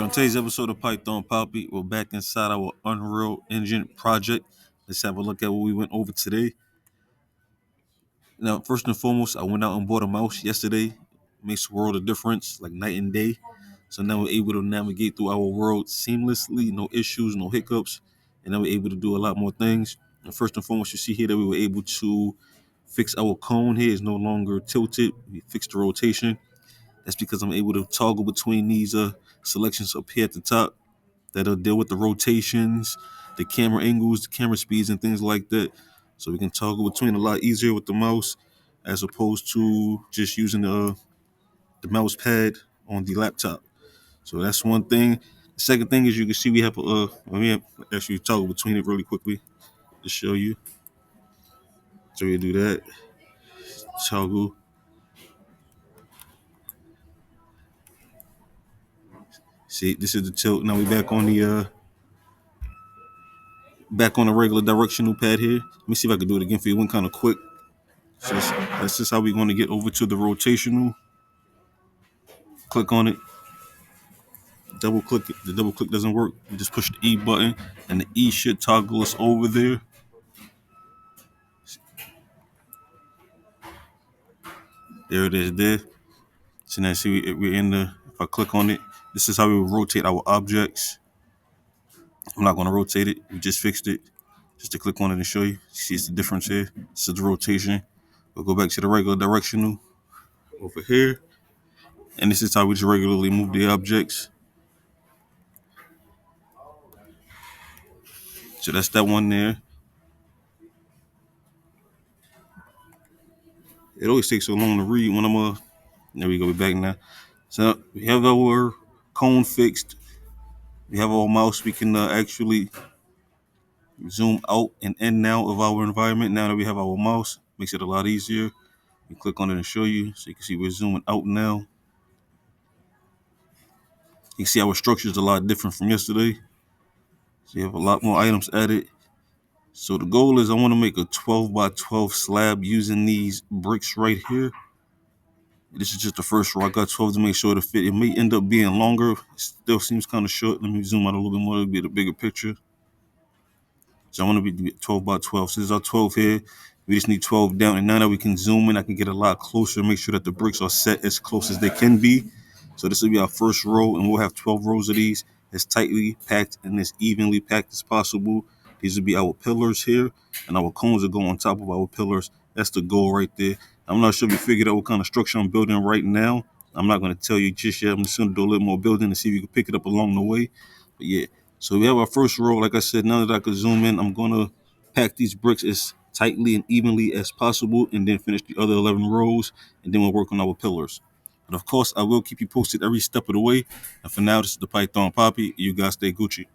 On today's episode of Python Papi, we're back inside our Unreal Engine project. Let's have a look at what we went over today. Now, first and foremost, I went out and bought a mouse yesterday. Makes a world of difference, like night and day. So now we're able to navigate through our world seamlessly, no issues, no hiccups, and now we're able to do a lot more things. And first and foremost, you see here that we were able to fix our cone here. It's no longer tilted. We fixed the rotation. That's because I'm able to toggle between these selections up here at the top that'll deal with the rotations, the camera angles, the camera speeds, and things like that. So we can toggle between a lot easier with the mouse as opposed to just using the mouse pad on the laptop. So that's one thing. The second thing is you can see we have let me actually toggle between it really quickly to show you. So we do that. Toggle. See, this is the tilt. Now we back on the regular directional pad here. Let me see if I can do it again for you. It went kind of quick. So that's just how we're going to get over to the rotational. Click on it. Double click it. The double click doesn't work. You just push the E button, and the E should toggle us over there. There it is. There. So now see we're in the. If I click on it, this is how we would rotate our objects. I'm not going to rotate it. We just fixed it. Just to click on it and show you. See, it's the difference here. This is the rotation. We'll go back to the regular directional over here, and this is how we just regularly move the objects. So that's that one there. It always takes so long to read when there we go, we're back now. So we have our cone fixed. We have our mouse. We can actually zoom out and in now of our environment. Now that we have our mouse, makes it a lot easier. You click on it and show you, so you can see we're zooming out now. You can see our structure is a lot different from yesterday. So you have a lot more items added. So the goal is I want to make a 12 by 12 slab using these bricks right here. This is just the first row. I got 12 to make sure to fit. It may end up being longer. It still seems kind of short. Let me zoom out a little bit more to get a bigger picture. So I want to be 12 by 12. So there's our 12 here. We just need 12 down. And now that we can zoom in, I can get a lot closer, make sure that the bricks are set as close as they can be. So this will be our first row, and we'll have 12 rows of these as tightly packed and as evenly packed as possible. These will be our pillars here, and our cones will go on top of our pillars. That's the goal right there. I'm not sure if you figured out what kind of structure I'm building right now. I'm not going to tell you just yet. I'm just going to do a little more building and see if you can pick it up along the way. But yeah, so we have our first row. Like I said, now that I can zoom in, I'm going to pack these bricks as tightly and evenly as possible and then finish the other 11 rows, and then we'll work on our pillars. But of course, I will keep you posted every step of the way. And for now, this is the Python Papi. You guys stay Gucci.